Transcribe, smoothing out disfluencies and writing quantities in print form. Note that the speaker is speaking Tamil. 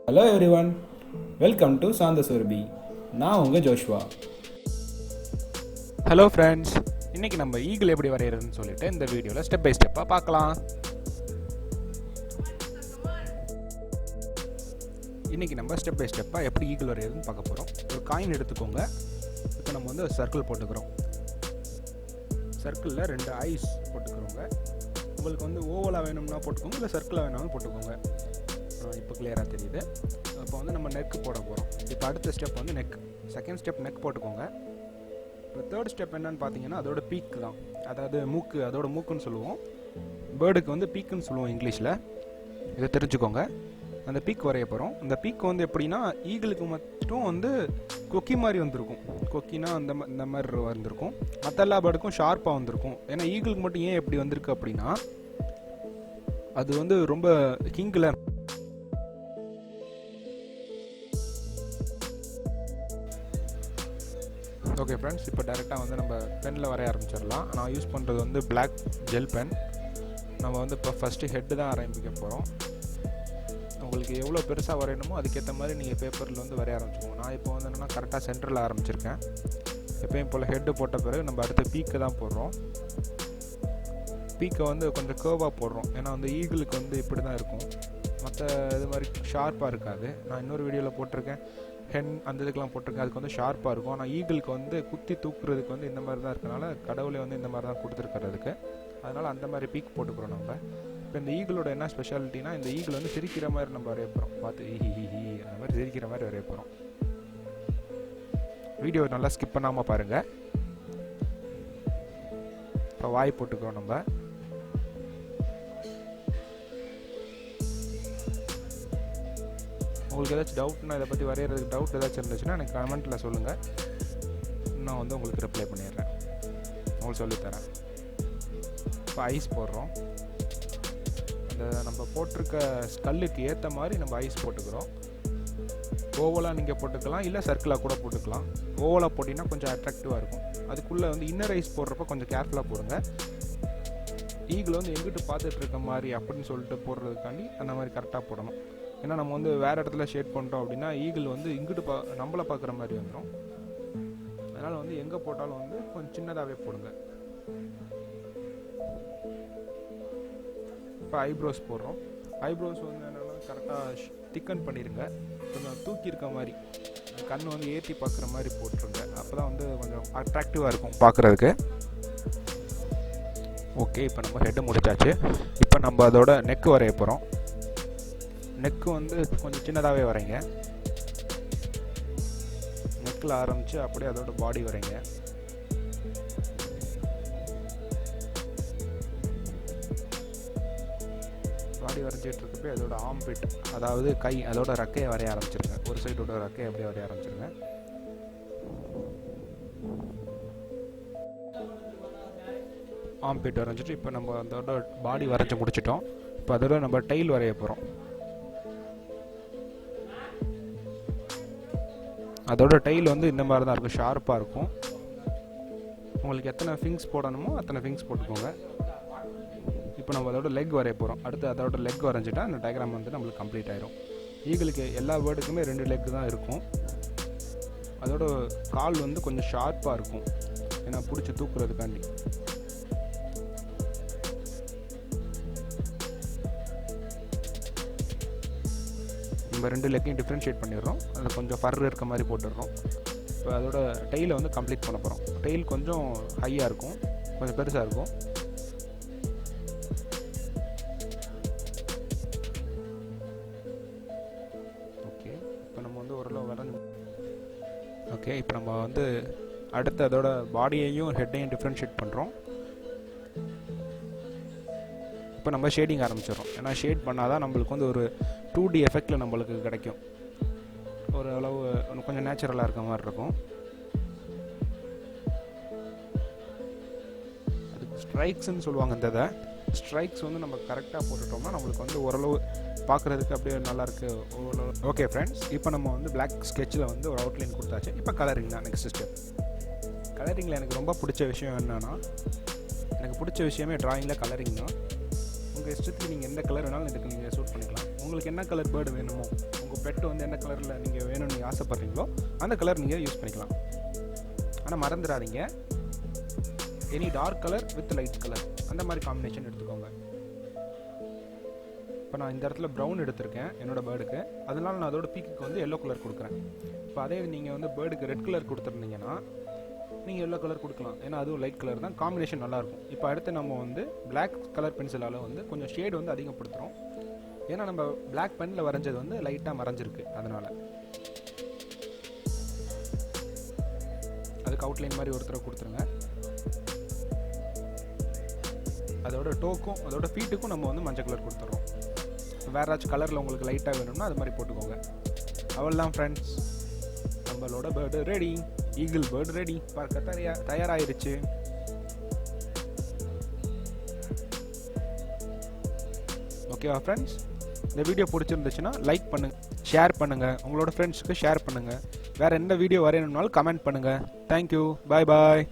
ஹலோ எவ்ரிவன், வெல்கம் டு சாந்த சொருபி. நான் உங்கள் ஜோஷ்வா. ஹலோ ஃப்ரெண்ட்ஸ், இன்றைக்கி நம்ம ஈகிள் எப்படி வரைகிறதுன்னு சொல்லிட்டு இந்த வீடியோவில் ஸ்டெப் பை ஸ்டெப்பாக பார்க்கலாம். இன்றைக்கி நம்ம ஸ்டெப் பை ஸ்டெப்பாக எப்படி ஈகிள் வரைகிறதுன்னு பார்க்க போகிறோம். ஒரு காயின் எடுத்துக்கோங்க. இப்போ நம்ம வந்து ஒரு சர்க்கிள் போட்டுக்கிறோம். சர்க்கிளில் 2 ஐஸ் போட்டுக்கிறோங்க. உங்களுக்கு வந்து ஓவலாக வேணும்னா போட்டுக்கோங்க, இல்லை சர்க்கிளாக வேணாலும் போட்டுக்கோங்க. இப்போ கிளியராக தெரியுது. இப்போ வந்து நம்ம நெக் போட போகிறோம். இப்போ அடுத்த ஸ்டெப் வந்து நெக். செகண்ட் ஸ்டெப் நெக் போட்டுக்கோங்க. இப்போ தேர்ட் ஸ்டெப் என்னன்னு பார்த்தீங்கன்னா அதோட பீக் தான், அதாவது மூக்கு. அதோட மூக்குன்னு சொல்லுவோம். பேர்டுக்கு வந்து பீக்குன்னு சொல்லுவோம் இங்கிலீஷில். இதை தெரிஞ்சுக்கோங்க. அந்த பீக் வரைய போகிறோம். அந்த பீக் வந்து எப்படின்னா ஈகிளுக்கு மட்டும் வந்து கொக்கி மாதிரி வந்திருக்கும். கொக்கினா இந்த மாதிரி வந்திருக்கும். மற்ற எல்லா பேர்டுக்கும் ஷார்ப்பாக வந்திருக்கும். ஏன்னா ஈகிளுக்கு மட்டும் ஏன் எப்படி வந்திருக்கு அப்படின்னா அது வந்து ரொம்ப கிங்கில். ஓகே ஃப்ரெண்ட்ஸ், இப்போ டேரெக்டாக வந்து நம்ம பெனில் வரைய ஆரம்பிச்சிடலாம். நான் யூஸ் பண்ணுறது வந்து பிளாக் ஜெல் பென். நம்ம வந்து இப்போ ஃபஸ்ட்டு ஹெட்டு தான் ஆரம்பிக்க போகிறோம். உங்களுக்கு எவ்வளோ பெருசாக வரையணுமோ அதுக்கேற்ற மாதிரி நீங்கள் பேப்பரில் வந்து வரைய ஆரம்பிச்சுக்கோங்க. நான் இப்போ வந்து என்னென்னா கரெக்டாக சென்டரில் ஆரம்பிச்சிருக்கேன். எப்பயும் போல் ஹெட்டு போட்ட பிறகு நம்ம அடுத்து பீக்கை தான் போடுறோம். பீக்கை வந்து கொஞ்சம் கேர்வாக போடுறோம். ஏன்னா வந்து ஈகிளுக்கு வந்து இப்படி தான் இருக்கும், மற்ற இது மாதிரி ஷார்ப்பாக இருக்காது. நான் இன்னொரு வீடியோவில் போட்டிருக்கேன், ஹென் அந்த இதுக்கெலாம் போட்டிருக்கேன். அதுக்கு வந்து ஷார்ப்பாக இருக்கும். ஆனால் ஈகிளுக்கு வந்து குத்தி தூக்குறதுக்கு வந்து இந்த மாதிரி தான் இருக்கனால கடவுளே வந்து இந்த மாதிரி தான் கொடுத்துருக்கிறதுக்கு. அதனால் அந்த மாதிரி பீக் போட்டுக்கிறோம் நம்ம. இப்போ இந்த ஈகிளோட என்ன ஸ்பெஷாலிட்டினா, இந்த ஈகிள் வந்து சிரிக்கிற மாதிரி நம்ம வரைய போகிறோம். பார்த்து ஹி அந்த மாதிரி சிரிக்கிற மாதிரி வரைய போகிறோம். வீடியோ நல்லா ஸ்கிப் பண்ணாமல் பாருங்கள். இப்போ வாய் போட்டுக்கிறோம் நம்ம. உங்களுக்கு ஏதாச்சும் டவுட்னா, இதை பற்றி வரைகிறதுக்கு டவுட் ஏதாச்சும் இருந்துச்சுன்னா எனக்கு கமெண்ட்டில் சொல்லுங்கள். நான் வந்து உங்களுக்கு ரிப்ளை பண்ணிடுறேன், உங்களுக்கு சொல்லித்தரேன். இப்போ ஐஸ் போடுறோம். அந்த நம்ம போட்டிருக்க ஸ்கல்லுக்கு ஏற்ற மாதிரி நம்ம ஐஸ் போட்டுக்கிறோம். ஓவலாக நீங்கள் போட்டுக்கலாம், இல்லை சர்க்கிளாக கூட போட்டுக்கலாம். ஓவலாக போட்டிங்கன்னா கொஞ்சம் அட்ராக்டிவாக இருக்கும். அதுக்குள்ளே வந்து இன்னர் ஐஸ் போடுறப்ப கொஞ்சம் கேர்ஃபுல்லாக போடுங்க. ஈகிள் வந்து எங்கிட்டு பார்த்துட்டு இருக்க மாதிரி அப்படின்னு சொல்லிட்டு போடுறதுக்காண்டி அந்த மாதிரி கரெக்டாக போடணும். ஏன்னா நம்ம வந்து வேறு இடத்துல ஷேட் பண்ணுறோம் அப்படின்னா ஈகிள் வந்து இங்கிட்டு நம்மளை பார்க்குற மாதிரி வந்துடும். அதனால் வந்து எங்கே போட்டாலும் வந்து கொஞ்சம் சின்னதாகவே போடுங்க. இப்போ ஐப்ரோஸ் போடுறோம். ஐப்ரோஸ் வந்து என்னென்னா கரெக்டாக திக்கன் பண்ணிடுங்க. கொஞ்சம் தூக்கி இருக்க மாதிரி, கண் வந்து ஏற்றி பார்க்குற மாதிரி போட்டுருங்க. அப்போ தான் வந்து கொஞ்சம் அட்ராக்டிவாக இருக்கும் பார்க்குறதுக்கு. ஓகே, இப்போ நம்ம ஹெட்டு முடிச்சாச்சு. இப்போ நம்ம அதோட நெக்கு வரைய போகிறோம். நெக்கு வந்து கொஞ்சம் சின்னதாகவே வரைங்க. நெக்கில் ஆரம்பித்து அப்படியே அதோட பாடி வரைங்க. பாடி வரைஞ்சிட்டு இருக்கப்போ அதோட ஆம்பிட், அதாவது கை, அதோட ரெக்கையை வரைய ஆரம்பிச்சிருங்க. ஒரு சைடோட ரெக்கையை அப்படியே வரைய ஆரம்பிச்சிருங்க. ஆம்பிட் வரைஞ்சிட்டு இப்போ நம்ம அதோட பாடி வரைஞ்சி முடிச்சிட்டோம். இப்போ அதோட நம்ம டெயில் வரைய போகிறோம். அதோட டெயில் வந்து இந்த மாதிரி தான் இருக்கும், ஷார்ப்பாக இருக்கும். உங்களுக்கு எத்தனை ஃபிங்ஸ் போடணுமோ அத்தனை ஃபிங்ஸ் போட்டுக்கோங்க. இப்போ நம்ம அதோட லெக் வரைய போகிறோம். அடுத்து அதோட லெக் வரைஞ்சிட்டா அந்த டயக்ராம் வந்து நம்மளுக்கு கம்ப்ளீட் ஆயிரும். ஈகிளுக்கு எல்லா பேர்டுக்குமே 2 லெக் தான் இருக்கும். அதோட கால் வந்து கொஞ்சம் ஷார்ப்பாக இருக்கும், ஏன்னா பிடிச்சி தூக்குறதுக்காண்டி. நம்ம 2 லெக்கையும் டிஃப்ரென்ஷியேட் பண்ணிடுறோம். அதில் கொஞ்சம் ஃபர் இருக்க மாதிரி போட்டுடுறோம். இப்போ அதோட டெயிலை வந்து கம்ப்ளீட் பண்ண போகிறோம். டெயில் கொஞ்சம் ஹையாக இருக்கும், கொஞ்சம் பெருசாக இருக்கும். ஓகே, இப்போ நம்ம வந்து ஓரளவு வரைஞ்சி. ஓகே, இப்போ நம்ம வந்து அடுத்து அதோட பாடியையும் ஹெட்டையும் டிஃப்ரென்ஷியேட் பண்ணுறோம். இப்போ நம்ம ஷேடிங் ஆரம்பிச்சிடறோம். ஏன்னா ஷேட் பண்ணால் தான் நம்மளுக்கு வந்து ஒரு 2D எஃபெக்டில் நம்மளுக்கு கிடைக்கும். ஒரு அளவு கொஞ்சம் நேச்சுரலாக இருக்க மாதிரி இருக்கும். அதுக்கு ஸ்ட்ரைக்ஸ்ன்னு சொல்லுவாங்க. இந்த இதை ஸ்ட்ரைக்ஸ் வந்து நம்ம கரெக்டாக போட்டுட்டோம்னா நம்மளுக்கு வந்து ஓரளவு பார்க்குறதுக்கு அப்படியே நல்லாயிருக்கு. ஓகே ஃப்ரெண்ட்ஸ், இப்போ நம்ம வந்து பிளாக் ஸ்கெட்சில் வந்து ஒரு அவுட்லைன் கொடுத்தாச்சு. இப்போ கலரிங் தான் நெக்ஸ்ட் ஸ்டெப். கலரிங்கில் எனக்கு ரொம்ப பிடிச்ச விஷயம் என்னென்னா, எனக்கு பிடிச்ச விஷயமே ட்ராயிங்கில் கலரிங் தான். உங்கள் இஷ்டத்துக்கு நீங்கள் எந்த கலர் வேணாலும் இதுக்கு நீங்கள் ஷூட் பண்ணிக்கலாம். உங்களுக்கு என்ன கலர் பேர்டு வேணுமோ உங்கள் பெட்டு வந்து என்ன கலரில் நீங்கள் வேணும்னு நீங்கள் ஆசைப்பட்றீங்களோ அந்த கலர் நீங்கள் யூஸ் பண்ணிக்கலாம். ஆனால் மறந்துடாதீங்க, any dark colour with light colour அந்த மாதிரி காம்பினேஷன் எடுத்துக்கோங்க. இப்போ நான் இந்த இடத்துல ப்ரௌன் எடுத்திருக்கேன் என்னோடய பேர்டுக்கு, அதனால நான் அதோட பீக்குக்கு வந்து எல்லோ கலர் கொடுக்குறேன். இப்போ அதே நீங்கள் வந்து பேர்டுக்கு ரெட் கலர் கொடுத்துருந்தீங்கன்னா நீங்கள் எல்லோ கலர் கொடுக்கலாம், ஏன்னா அதுவும் லைட் கலர் தான், காம்பினேஷன் நல்லாயிருக்கும். இப்போ அடுத்து நம்ம வந்து பிளாக் கலர் பென்சிலால் வந்து கொஞ்சம் ஷேடு வந்து அதிகப்படுத்துகிறோம், ஏன்னா நம்ம பிளாக் பெனில் வரைஞ்சது வந்து லைட்டாக மறைஞ்சிருக்கு, அதனால் அதுக்கு அவுட்லைன் மாதிரி ஒருத்தரை கொடுத்துருங்க. அதோட டோக்கும் அதோட ஃபீட்டுக்கும் நம்ம வந்து மஞ்சள் கலர் கொடுத்துட்றோம். வேறு ஏதாச்சும் கலரில் உங்களுக்கு லைட்டாக வேணும்னா அது மாதிரி போட்டுக்கோங்க. அவ்வளோதான் ஃப்ரெண்ட்ஸ், நம்மளோட bird ready, eagle bird ready, பார்க்க தயாராகிருச்சு. ஓகேவா ஃப்ரெண்ட்ஸ், இந்த வீடியோ பிடிச்சிருந்துச்சுன்னா லைக் பண்ணுங்கள், ஷேர் பண்ணுங்கள், உங்களோட ஃப்ரெண்ட்ஸுக்கு ஷேர் பண்ணுங்கள். வேறு எந்த வீடியோ வரையணும்னாலும் கமெண்ட் பண்ணுங்கள். தேங்க்யூ, பாய் பாய்.